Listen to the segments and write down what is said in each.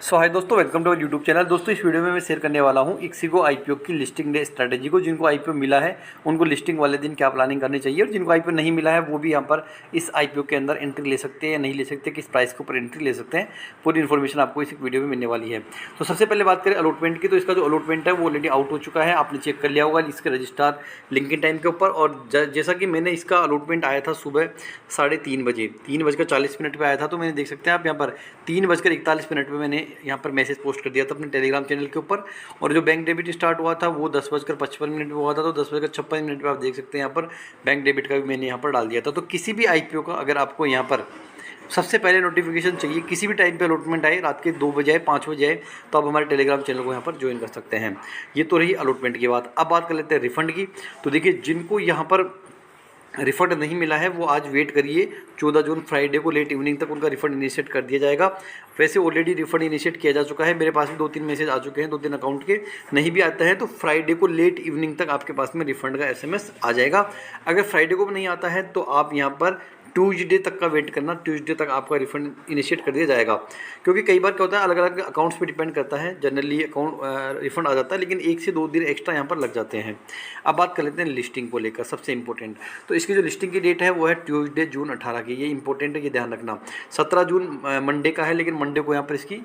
सो हाय दोस्तों, welcome to YouTube channel. दोस्तों इस वीडियो में मैं शेयर करने वाला हूँ इक्सिगो आईपीओ की लिस्टिंग डे स्ट्रैटेजी को। जिनको आईपीओ मिला है उनको लिस्टिंग वाले दिन क्या प्लानिंग करनी चाहिए, और जिनको आईपीओ नहीं मिला है वो भी यहाँ पर इस आईपीओ के अंदर एंट्री ले सकते हैं या नहीं ले सकते, किस प्राइस के ऊपर एंट्री ले सकते हैं। पूरी इन्फॉर्मेशन आपको इस वीडियो में मिलने वाली है। तो सबसे पहले बात करें अलॉटमेंट की, तो इसका जो अलॉटमेंट है वो ऑलरेडी आउट हो चुका है। आपने चेक कर लिया होगा इसके रजिस्ट्रार लिंकिंग टाइम के ऊपर। और जैसा कि मैंने इसका अलॉटमेंट आया था सुबह 3:30 बजे, 3:40 पर आया था। तो मैंने देख सकते हैं आप यहाँ पर 3:41 पर मैंने यहाँ पर मैसेज पोस्ट कर दिया था अपने टेलीग्राम चैनल के ऊपर। और जो बैंक डेबिट स्टार्ट हुआ था वो 10:55 पे हुआ था। तो 10:56 पे आप देख सकते हैं यहाँ पर बैंक डेबिट का भी मैंने यहाँ पर डाल दिया था। तो किसी भी आईपीओ का अगर आपको यहाँ पर सबसे पहले नोटिफिकेशन चाहिए, किसी भी टाइम पे अलॉटमेंट आए, रात के 2 बजे आए, 5 बजे आए, तो आप हमारे टेलीग्राम चैनल को यहाँ पर ज्वाइन कर सकते हैं। ये तो रही अलॉटमेंट की बात। अब बात कर लेते हैं रिफंड की। तो देखिए, जिनको यहाँ पर रिफ़ंड नहीं मिला है वो आज वेट करिए। 14 जून फ्राइडे को लेट इवनिंग तक उनका रिफ़ंड इनिशिएट कर दिया जाएगा। वैसे ऑलरेडी रिफ़ंड इनिशिएट किया जा चुका है, मेरे पास भी 2-3 मैसेज आ चुके हैं 2-3 अकाउंट के। नहीं भी आता है तो फ्राइडे को लेट इवनिंग तक आपके पास में रिफ़ंड का एसएमएस आ जाएगा। अगर फ्राइडे को भी नहीं आता है तो आप यहाँ पर ट्यूसडे तक का वेट करना। ट्यूसडे तक आपका रिफंड इनिशिएट कर दिया जाएगा, क्योंकि कई बार क्या होता है अलग अलग अकाउंट्स पे डिपेंड करता है। जनरली अकाउंट रिफंड आ जाता है, लेकिन 1 से 2 दिन एक्स्ट्रा यहाँ पर लग जाते हैं। अब बात कर लेते हैं लिस्टिंग को लेकर, सबसे इंपॉर्टेंट। तो इसकी जो लिस्टिंग की डेट है वो है ट्यूसडे जून 18 की। ये इंपॉर्टेंट है, ये ध्यान रखना। 17 जून मंडे का है, लेकिन मंडे को यहाँ पर इसकी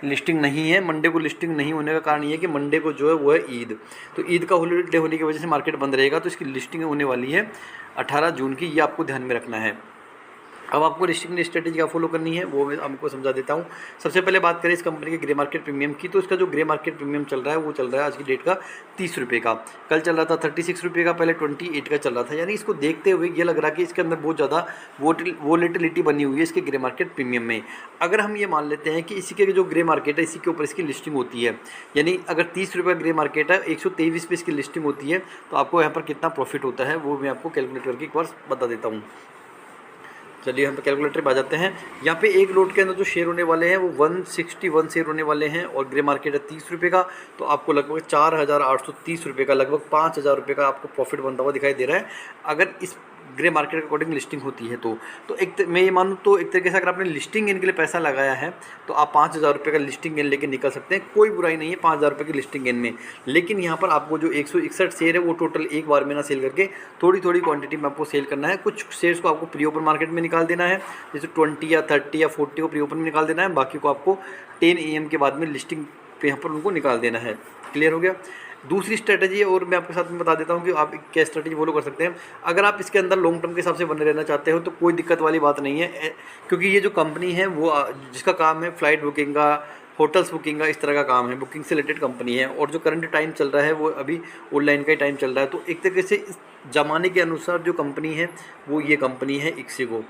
लिस्टिंग नहीं है। मंडे को लिस्टिंग नहीं होने का कारण ये है कि मंडे को जो है वो है ईद। तो ईद का हॉलीडे होने की वजह से मार्केट बंद रहेगा। तो इसकी लिस्टिंग होने वाली है 18 जून की। ये आपको ध्यान में रखना है। अब आपको लिस्टिंग स्ट्रेटेजी क्या फॉलो करनी है वो मैं आपको समझा देता हूँ। सबसे पहले बात करें इस कंपनी के ग्रे मार्केट प्रीमियम की। तो इसका जो ग्रे मार्केट प्रीमियम चल रहा है वो चल रहा है आज की डेट का 30 रुपये का। कल चल रहा था 36 रुपये का, पहले 28 का चल रहा था। यानी इसको देखते हुए ये लग रहा है कि इसके अंदर बहुत ज़्यादा वोलेटिलिटी बनी हुई है इसके ग्रे मार्केट प्रीमियम में। अगर हम ये मान लेते हैं कि इसी के जो ग्रे मार्केट है इसी के ऊपर इसकी लिस्टिंग होती है, यानी अगर 30 रुपये का ग्रे मार्केट है, 123 पे इसकी लिस्टिंग होती है, तो आपको यहाँ पर कितना प्रॉफिट होता है वो मैं आपको कैलकुलेट करके एक बार बता देता हूँ। चलिए हम कैलकुलेटर पे आ जाते हैं। यहाँ पे एक लोट के अंदर जो शेयर होने वाले हैं वो 161 शेयर होने वाले हैं, और ग्रे मार्केट है 30 रुपये का। तो आपको लगभग 4,830 रुपये का, लगभग 5,000 रुपये का आपको प्रॉफिट बनता हुआ दिखाई दे रहा है अगर इस ग्रे मार्केट के अकॉर्डिंग लिस्टिंग होती है। तो मैं ये मानूँ तो एक तरीके से अगर आपने लिस्टिंग गेन के लिए पैसा लगाया है तो आप 5,000 रुपये का लिस्टिंग गेन लेके निकल सकते हैं। कोई बुराई नहीं है 5,000 रुपये की लिस्टिंग गेन में। लेकिन यहाँ पर आपको जो 161 शेयर है वो टोटल एक बार में ना सेल करके थोड़ी थोड़ी क्वांटिटी में आपको सेल करना है। कुछ शेयर्स को आपको प्री ओपन मार्केट में निकाल देना है, जैसे 20 या 30 या 40 को प्री ओपन में निकाल देना है। बाकी को आपको 10 AM के बाद में लिस्टिंग पे यहाँ पर उनको निकाल देना है। क्लियर हो गया। दूसरी स्ट्रेटजी और मैं आपके साथ में बता देता हूँ कि आप क्या स्ट्रेटजी फॉलो कर सकते हैं। अगर आप इसके अंदर लॉन्ग टर्म के हिसाब से बने रहना चाहते हो तो कोई दिक्कत वाली बात नहीं है, क्योंकि ये जो कंपनी है वो जिसका काम है फ्लाइट बुकिंग का, होटल्स बुकिंग का, इस तरह का काम है, बुकिंग से रिलेटेड कंपनी है। और जो करंट टाइम चल रहा है वो अभी ऑनलाइन का ही टाइम चल रहा है। तो एक तरीके से इस ज़माने के अनुसार जो कंपनी है वो ये कंपनी है इक्सिगो,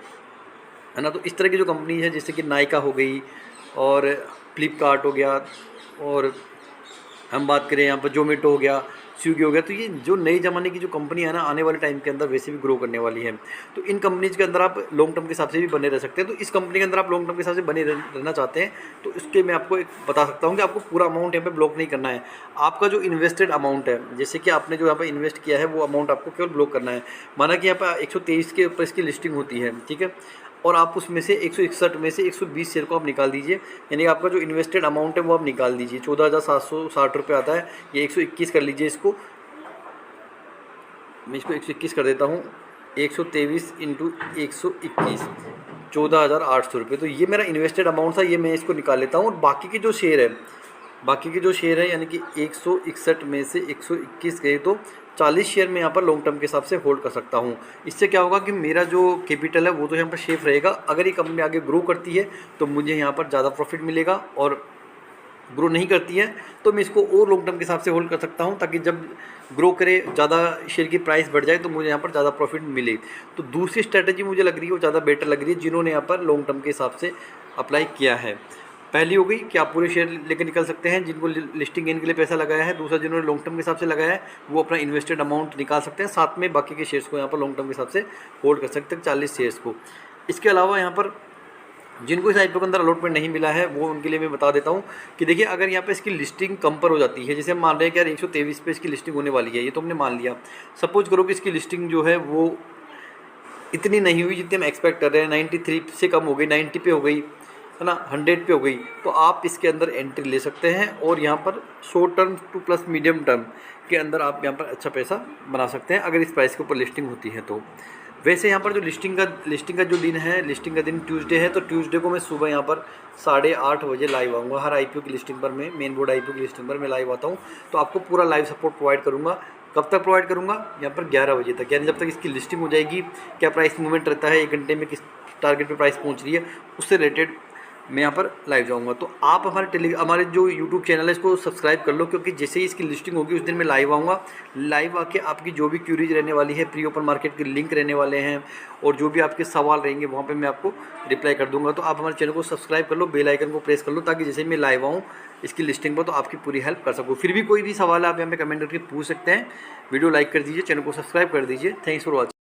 है ना। तो इस तरह की जो कंपनी है जैसे कि नायका हो गई और फ्लिपकार्ट हो गया, और हम बात करें यहाँ पर जोमेटो हो गया, स्विगी हो गया, तो ये जो नए ज़माने की जो कंपनी है ना आने वाले टाइम के अंदर वैसे भी ग्रो करने वाली है। तो इन कंपनीज के अंदर आप लॉन्ग टर्म के हिसाब से भी बने रह सकते हैं। तो इस कंपनी के अंदर आप लॉन्ग टर्म के हिसाब से बने रहना चाहते हैं तो इसके मैं आपको एक बता सकता हूँ कि आपको पूरा अमाउंट यहाँ पे ब्लॉक नहीं करना है। आपका जो इन्वेस्टेड अमाउंट है, जैसे कि आपने जो यहाँ पर इन्वेस्ट किया है वो अमाउंट आपको केवल ब्लॉक करना है। माना कि यहाँ पर 123 के ऊपर इसकी लिस्टिंग होती है, ठीक है, और आप उसमें से 161 में से 120 शेयर को आप निकाल दीजिए। यानी आपका जो इन्वेस्टेड अमाउंट है वो आप निकाल दीजिए। 14,760 रुपये आता है, ये 121 कर लीजिए इसको। मैं इसको 121 कर देता हूँ। 123 इंटू 121 14,800 रुपये। तो ये मेरा इन्वेस्टेड अमाउंट था, ये मैं इसको निकाल लेता हूँ। और बाकी की जो शेयर है यानी कि 161 में से 121 गए तो 40 शेयर में यहाँ पर लॉन्ग टर्म के हिसाब से होल्ड कर सकता हूँ। इससे क्या होगा कि मेरा जो कैपिटल है वो तो यहाँ पर सेफ रहेगा। अगर ये कंपनी आगे ग्रो करती है तो मुझे यहाँ पर ज़्यादा प्रॉफिट मिलेगा, और ग्रो नहीं करती है तो मैं इसको और लॉन्ग टर्म के हिसाब से होल्ड कर सकता हूँ, ताकि जब ग्रो करे, ज़्यादा शेयर की प्राइस बढ़ जाए तो मुझे यहाँ पर ज़्यादा प्रॉफिट मिले। तो दूसरी स्ट्रैटेजी मुझे लग रही है वो ज़्यादा बेटर लग रही है, जिन्होंने यहाँ पर लॉन्ग टर्म के हिसाब से अप्लाई किया है। पहली हो गई कि आप पूरे शेयर लेकर निकल सकते हैं जिनको लिस्टिंग गेन के लिए पैसा लगाया है। दूसरा, जिन्होंने लॉन्ग टर्म के हिसाब से लगाया है वो अपना इन्वेस्टेड अमाउंट निकाल सकते हैं, साथ में बाकी के शेयर्स को यहाँ पर लॉन्ग टर्म के हिसाब से होल्ड कर सकते हैं, 40 शेयर्स को। इसके अलावा यहाँ पर जिनको इस आईपीओ के अंदर अलॉटमेंट नहीं मिला है वो उनके लिए मैं बता देता हूँ कि देखिए, अगर यहाँ पे इसकी लिस्टिंग कम पर हो जाती है, जैसे हम मान रहे हैं कि यार 123 पे इसकी लिस्टिंग होने वाली है, ये तो हमने मान लिया। सपोज करो कि इसकी लिस्टिंग जो है वो इतनी नहीं हुई जितनी हम एक्सपेक्ट कर रहे हैं, 93 से कम हो गई, 90 पे हो गई, है ना 100 पे हो गई, तो आप इसके अंदर एंट्री ले सकते हैं और यहाँ पर short term two plus medium term के अंदर आप यहाँ पर अच्छा पैसा बना सकते हैं अगर इस प्राइस के ऊपर लिस्टिंग होती है तो। वैसे यहाँ पर जो लिस्टिंग का जो दिन है, लिस्टिंग का दिन ट्यूसडे है, तो ट्यूसडे को मैं सुबह यहाँ पर 8:30 बजे लाइव आऊँगा। हर आईपीओ की लिस्टिंग पर मैं मेन बोर्ड आईपीओ की लिस्टिंग पर मैं लाइव आता हूँ, तो आपको पूरा लाइव सपोर्ट प्रोवाइड करूँगा। कब तक प्रोवाइड करूँगा? यहाँ पर 11 बजे तक, यानी जब तक इसकी लिस्टिंग हो जाएगी, क्या प्राइस मूवमेंट रहता है 1 घंटे में, किस टारगेट पे प्राइस पहुँच रही है, उससे रिलेटेड मैं यहाँ पर लाइव जाऊँगा। तो आप हमारे जो यूट्यूब चैनल है इसको सब्सक्राइब कर लो, क्योंकि जैसे ही इसकी लिस्टिंग होगी उस दिन मैं लाइव आऊँगा। लाइव आके आपकी जो भी क्यूरीज रहने वाली है, प्री ओपन मार्केट के लिंक रहने वाले हैं और जो भी आपके सवाल रहेंगे वहाँ पे मैं आपको रिप्लाई कर दूँगा। तो आप हमारे चैनल को सब्सक्राइब कर लो, बेल आइकन को प्रेस कर लो, ताकि जैसे ही मैं लाइव आऊँ इसकी लिस्टिंग पर तो आपकी पूरी हेल्प कर सकूँ। फिर भी कोई भी सवाल आप यहाँ पे कमेंट करके पूछ सकते हैं। वीडियो लाइक कर दीजिए, चैनल को सब्सक्राइब कर दीजिए। Thanks for watching.